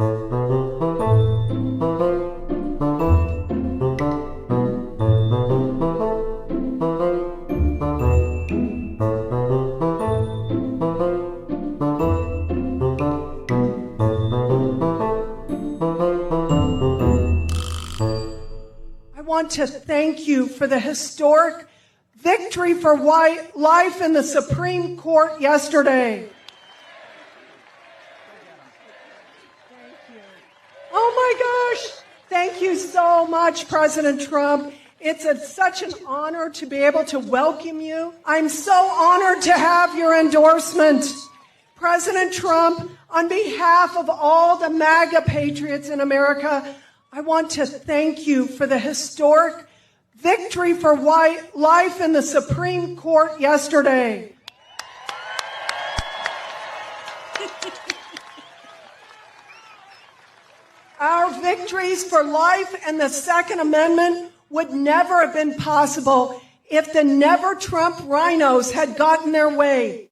I want to thank you for the historic victory for white life in the Supreme Court yesterday. Oh my gosh! Thank you so much, President Trump. It's such an honor to be able to welcome you. I'm so honored to have your endorsement. President Trump, on behalf of all the MAGA patriots in America, I want to thank you for the historic victory for white life in the Supreme Court yesterday. Our victories for life and the Second Amendment would never have been possible if the Never Trump rhinos had gotten their way.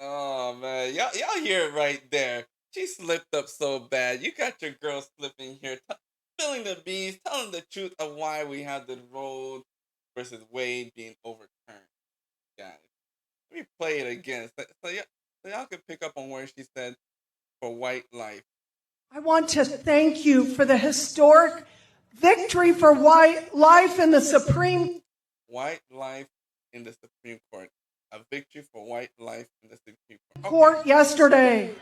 Oh man, y'all hear it right there. She slipped up so bad. You got your girl slipping here, spilling the beans, telling the truth of why we have the Roe versus Wade being overturned. Guys, let me play it again so y'all can pick up on where she said for white life. I want to thank you for the historic victory for white life in the Supreme White life in the Supreme Court. A victory for white life in the Supreme Court yesterday.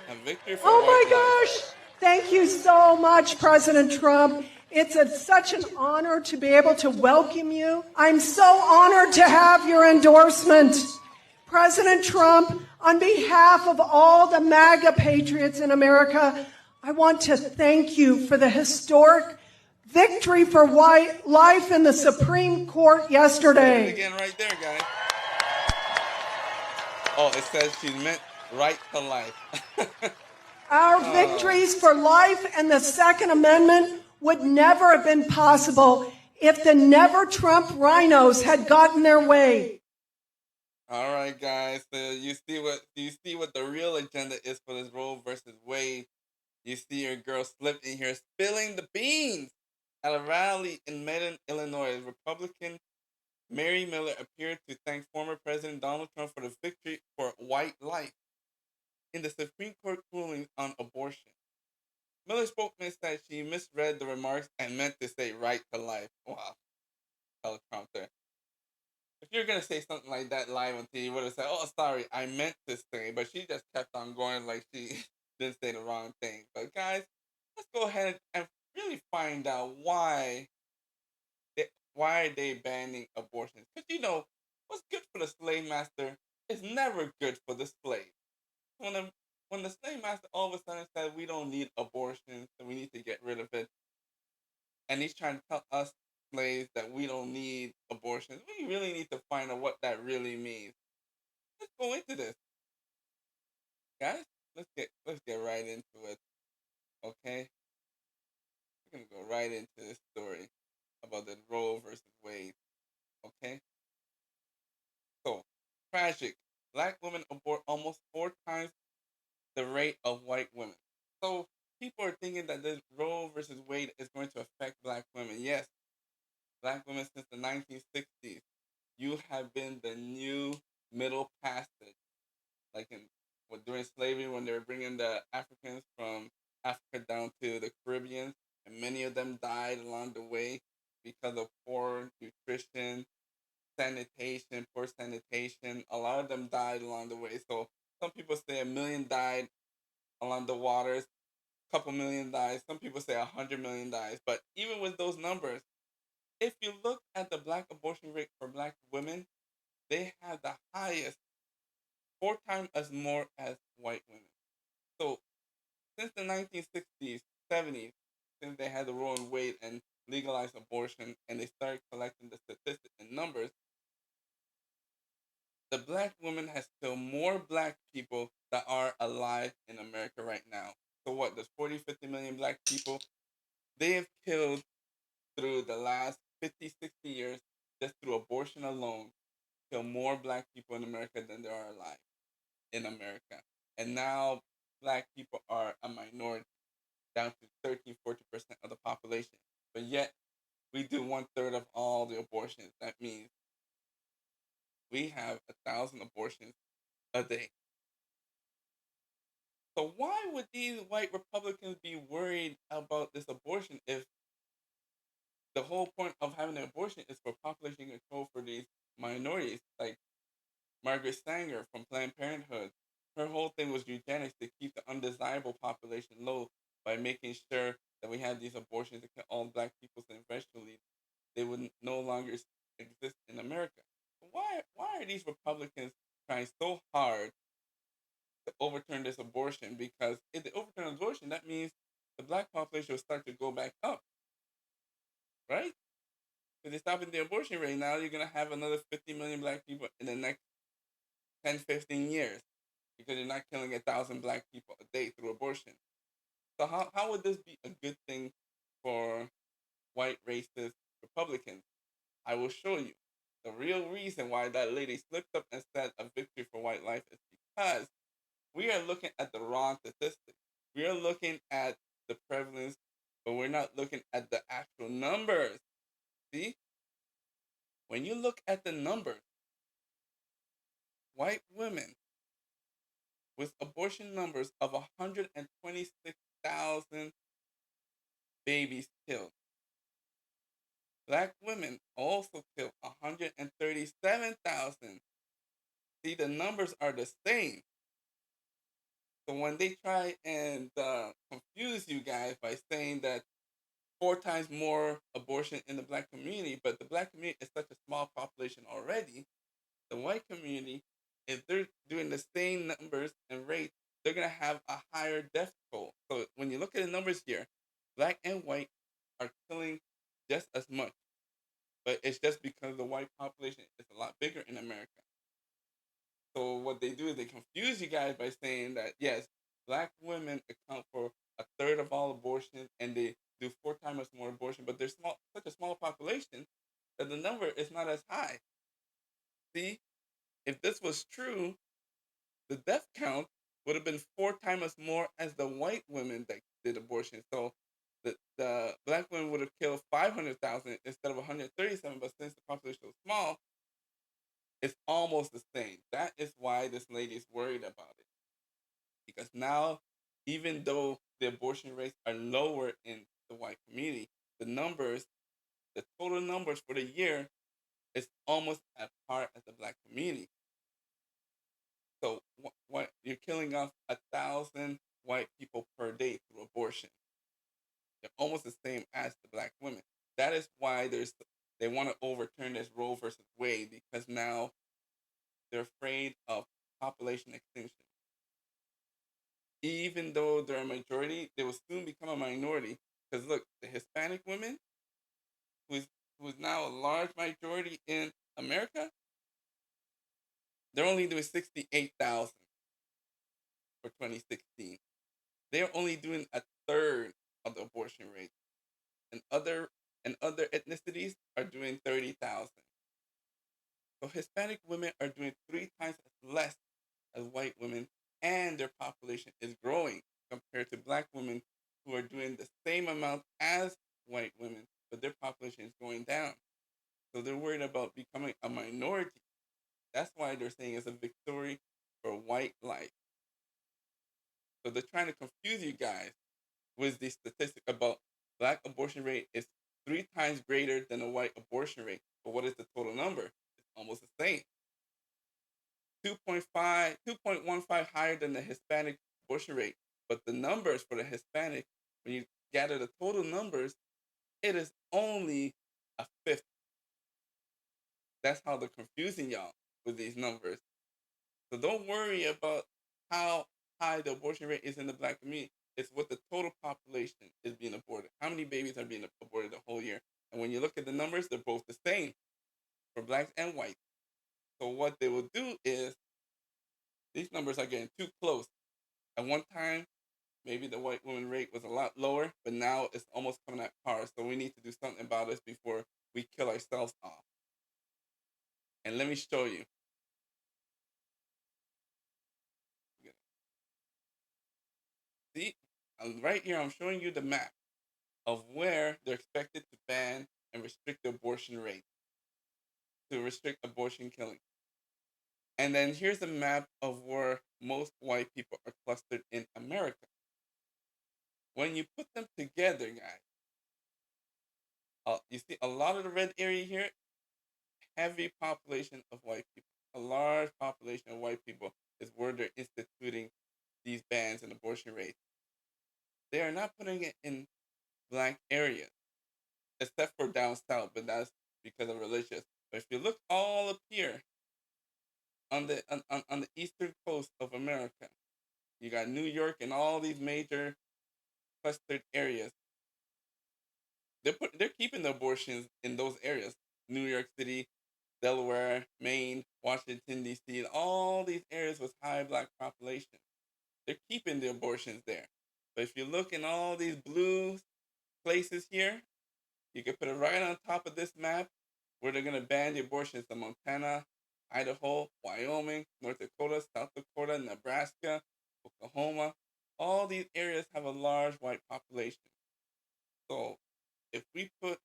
A victory for Oh white my life. gosh! Thank you so much, President Trump. It's such an honor to be able to welcome you. I'm so honored to have your endorsement. President Trump, on behalf of all the MAGA patriots in America, I want to thank you for the historic victory for white life in the Supreme Court yesterday. Again, right there, guys. Oh, it says she meant right to life. Our victories for life and the Second Amendment would never have been possible if the Never Trump rhinos had gotten their way. All right, guys. So you see what the real agenda is for this Roe versus Wade? You see your girl slipped in here spilling the beans at a rally in Mendon, Illinois. Republican Mary Miller appeared to thank former President Donald Trump for the victory for white life in the Supreme Court ruling on abortion. Miller's spokesman said she misread the remarks and meant to say right to life. Wow. Teleprompter. If you're gonna say something like that live on TV, you would have said, "Oh, sorry, I meant to say," but she just kept on going like she didn't say the wrong thing. But guys, let's go ahead and really find out why are they banning abortions? Because what's good for the slave master is never good for the slave. When the slave master all of a sudden said we don't need abortions and we need to get rid of it, and he's trying to tell us slaves that we don't need abortions, we really need to find out what that really means. Let's go into this, guys. Let's get right into it. Okay, we're gonna go right into this story about the Roe versus Wade. Okay, so tragic. Black women abort almost 4 times the rate of white women. So people are thinking that this Roe versus Wade is going to affect black women. Yes, black women since the 1960s, you have been the new middle passage. Like during slavery, when they were bringing the Africans from Africa down to the Caribbean, and many of them died along the way because of poor nutrition, poor sanitation. A lot of them died along the way. So some people say 1 million died along the waters, a couple million died. Some people say 100 million died. But even with those numbers, if you look at the black abortion rate for black women, they have the highest, 4 times as more as white women. So since the 1960s, 70s, since they had the Roe and Wade and legalized abortion, and they started collecting the statistics and numbers, the black woman has killed more black people that are alive in America right now. So what? There's 40, 50 million black people. They have killed through the last 50, 60 years, just through abortion alone, kill more black people in America than there are alive in America. And now black people are a minority, down to 13, 40% of the population. But yet, we do one third of all the abortions. That means we have 1,000 abortions a day. So why would these white Republicans be worried about this abortion if the whole point of having an abortion is for population control for these minorities? Like Margaret Sanger from Planned Parenthood, her whole thing was eugenics to keep the undesirable population low by making sure that we had these abortions to kill all black people, and eventually they would no longer exist in America. Why are these Republicans trying so hard to overturn this abortion? Because if they overturn abortion, that means the black population will start to go back up, right? If they stop at the abortion rate now, you're gonna have another 50 million black people in the next 10, 15 years because you're not killing 1,000 black people a day through abortion. So how would this be a good thing for white racist Republicans? I will show you. The real reason why that lady slipped up and said a victory for white life is because we are looking at the wrong statistics. We are looking at the prevalence, but we're not looking at the actual numbers. See? When you look at the numbers, white women with abortion numbers of 126,000 babies killed. Black women also killed 137,000. See, the numbers are the same. So when they try and confuse you guys by saying that 4 times more abortion in the black community, but the black community is such a small population already, the white community, if they're doing the same numbers and rates, they're gonna have a higher death toll. So when you look at the numbers here, black and white are killing just as much, but it's just because the white population is a lot bigger in America. So what they do is they confuse you guys by saying that yes, black women account for a third of all abortions, and they do 4 times more abortion, but they're such a small population that the number is not as high. See, if this was true, the death count would have been 4 times more as the white women that did abortion. So the black women would have killed 500,000 instead of 137, but since the population was small, it's almost the same. That is why this lady is worried about it. Because now, even though the abortion rates are lower in the white community, the numbers, the total numbers for the year is almost at par as the black community. So what you're killing off 1,000 white people per day through abortion. They're almost the same as the black women. That is why they want to overturn this Roe versus Wade because now they're afraid of population extinction. Even though they're a majority, they will soon become a minority. Because look, the Hispanic women, who's who's now a large majority in America, they're only doing 68,000 for 2016. They're only doing a third of the abortion rate, and other ethnicities are doing 30,000. So Hispanic women are doing 3 times as less as white women, and their population is growing compared to black women who are doing the same amount as white women, but their population is going down. So they're worried about becoming a minority. That's why they're saying it's a victory for white life. So they're trying to confuse you guys with the statistic about black abortion rate is 3 times greater than a white abortion rate. But what is the total number? It's almost the same. 2.5, 2.15 higher than the Hispanic abortion rate. But the numbers for the Hispanic, when you gather the total numbers, it is only a fifth. That's how they're confusing y'all with these numbers. So don't worry about how high the abortion rate is in the black community. It's what the total population is being aborted. How many babies are being aborted the whole year? And when you look at the numbers, they're both the same for blacks and whites. So what they will do is these numbers are getting too close. At one time, maybe the white woman rate was a lot lower, but now it's almost coming at par. So we need to do something about this before we kill ourselves off. And let me show you. See, right here, I'm showing you the map of where they're expected to ban and restrict the abortion rate, to restrict abortion killing. And then here's a map of where most white people are clustered in America. When you put them together, guys, you see a lot of the red area here, heavy population of white people. A large population of white people is where they're instituting these bans and abortion rates. They are not putting it in black areas, except for down south, but that's because of religious. But if you look all up here on the eastern coast of America, you got New York and all these major clustered areas. They're keeping the abortions in those areas. New York City, Delaware, Maine, Washington D.C., and all these areas with high black population. They're keeping the abortions there. But if you look in all these blue places here, you can put it right on top of this map where they're going to ban the abortions in Montana, Idaho, Wyoming, North Dakota, South Dakota, Nebraska, Oklahoma. All these areas have a large white population. So if we put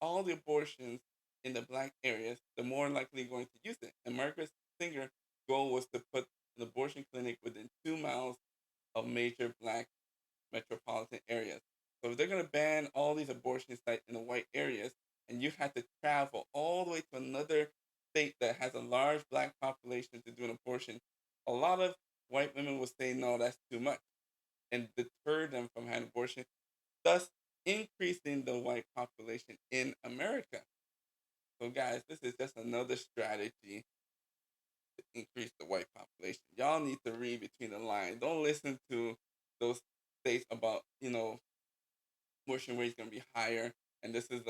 all the abortions in the black areas, the more likely going to use it. And Margaret Singer's goal was to put an abortion clinic within 2 miles of major black metropolitan areas. So if they're going to ban all these abortion sites in the white areas, and you have to travel all the way to another state that has a large black population to do an abortion, a lot of white women will say, no, that's too much, and deter them from having abortion, thus increasing the white population in America. So, guys, this is just another strategy to increase the white population. Y'all need to read between the lines. Don't listen to those states about, abortion rate's going to be higher. And this is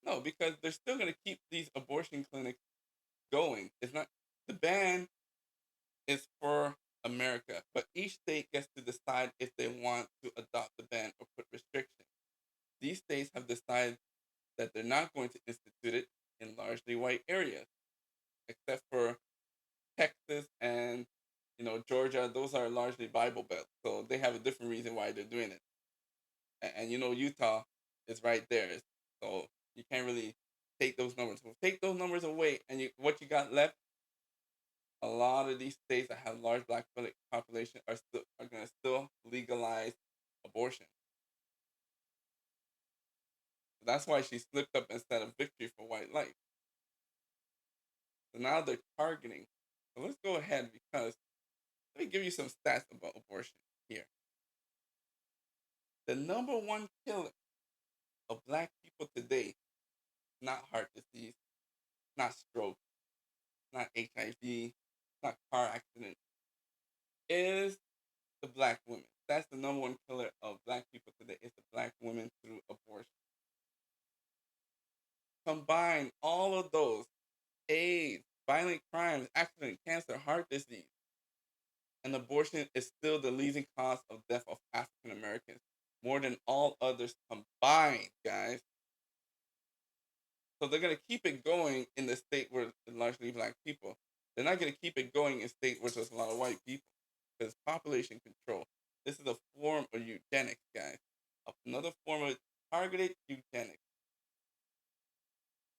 no, because they're still going to keep these abortion clinics going. It's not, the ban is for America, but each state gets to decide if they want to adopt the ban or put restrictions. These states have decided that they're not going to institute it in largely white areas, except for Texas and Georgia. Those are largely Bible Belt, so they have a different reason why they're doing it. And Utah is right there, so you can't really take those numbers. So take those numbers away, and what you got left, a lot of these states that have large black population are going to still legalize abortion. That's why she slipped up and said a victory for white life. So now they're targeting. So let's go ahead, because let me give you some stats about abortion here. The number one killer of black people today, not heart disease, not stroke, not HIV, not car accident, is the black women. That's the number one killer of black people today, is the black women through abortion. Combine all of those: AIDS, violent crimes, accident, cancer, heart disease, and abortion is still the leading cause of death of African Americans, more than all others combined, guys. So they're gonna keep it going in the state where largely black people. They're not gonna keep it going in state where there's a lot of white people, because population control. This is a form of eugenics, guys. Another form of targeted eugenics.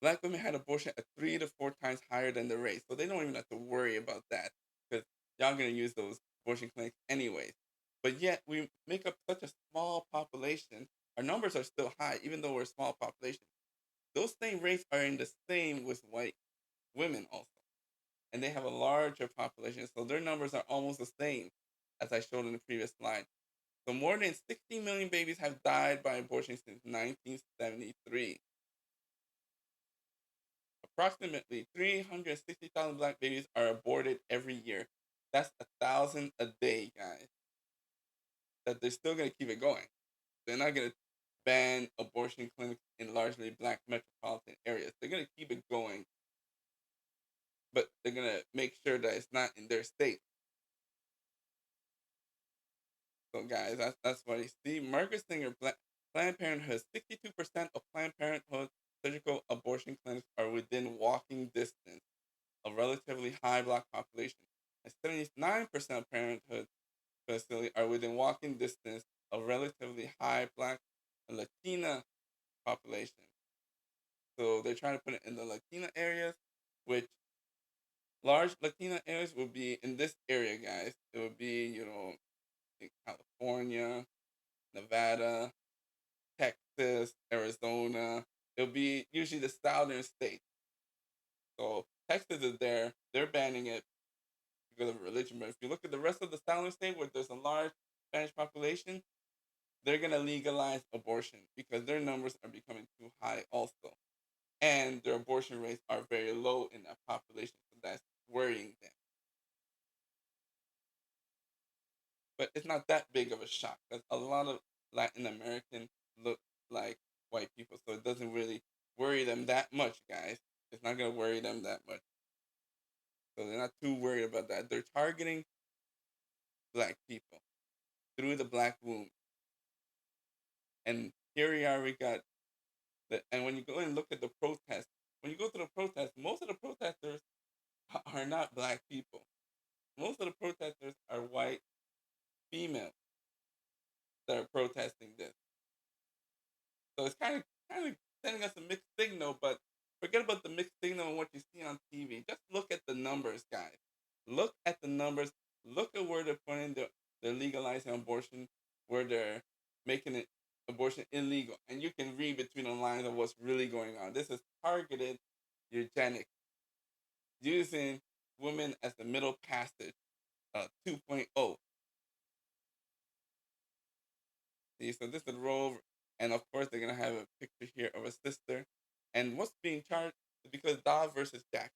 Black women had abortion at 3 to 4 times higher than the rate, so they don't even have to worry about that, because y'all gonna use those abortion clinics anyways. But yet we make up such a small population. Our numbers are still high, even though we're a small population. Those same rates are in the same with white women also, and they have a larger population, so their numbers are almost the same as I showed in the previous slide. So more than 60 million babies have died by abortion since 1973. Approximately 360,000 black babies are aborted every year. That's 1,000 a day, guys. That they're still gonna keep it going. They're not gonna ban abortion clinics in largely black metropolitan areas. They're gonna keep it going, but they're gonna make sure that it's not in their state. So, guys, that's what you see. Margaret Singer, Planned Parenthood. 62% of Planned Parenthood surgical abortion clinics are within walking distance a relatively high black population, and 79% of parenthood facilities are within walking distance of relatively high black and Latina population. So they're trying to put it in the Latina areas, which large Latina areas would be in this area, guys. It would be, in California, Nevada, Texas, Arizona. It would be usually the southern states. So Texas is there. They're banning it because of religion. But if you look at the rest of the southern state where there's a large Spanish population, they're going to legalize abortion because their numbers are becoming too high also. And their abortion rates are very low in that population. So that's worrying them. But it's not that big of a shock because a lot of Latin Americans look like white people. So it doesn't really worry them that much, guys. It's not going to worry them that much. So they're not too worried about that. They're targeting black people through the black womb. And here we got and when you go and look at the protests, when you go to the protests, most of the protesters are not black people. Most of the protesters are white females that are protesting this. So it's kind of sending us a mixed signal, but forget about the mixed signal and what you see on TV. Just look at the numbers, guys. Look at the numbers. Look at where they're putting they're legalizing abortion, where they're making it abortion illegal. And you can read between the lines of what's really going on. This is targeted eugenics, using women as the middle passage, 2.0. See, so this is Roe, and of course they're gonna have a picture here of a sister. And what's being charged is because Dobbs versus Jackson,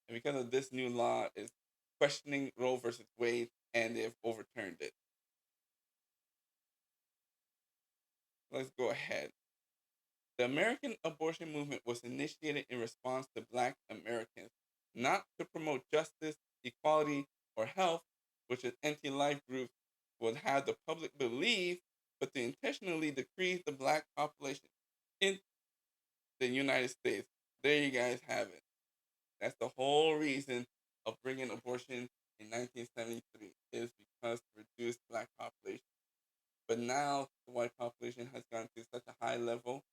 and because of this new law is questioning Roe versus Wade, and they've overturned it. Let's go ahead. The American abortion movement was initiated in response to Black Americans, not to promote justice, equality, or health, which an anti-life group would have the public believe, but to intentionally decrease the Black population in the United States. There you guys have it. That's the whole reason of bringing abortion in 1973 is because to reduce Black population. But now the white population has gone to such a high level.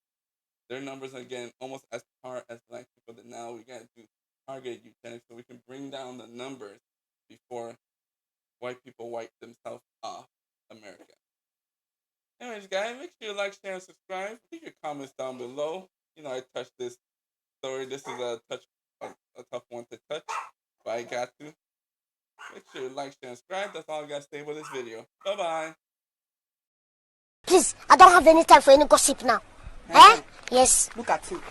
Their numbers are getting almost as par as Black people. That now we got to do targeted eugenics so we can bring down the numbers before white people wipe themselves off America. Anyways, guys, make sure you like, share, and subscribe. Leave your comments down below. I touched this story. This is a tough one to touch, but I got to. Make sure you like, share, and subscribe. That's all I got to say with this video. Bye-bye. Please, I don't have any time for any gossip now. Eh? Yes. Look at you.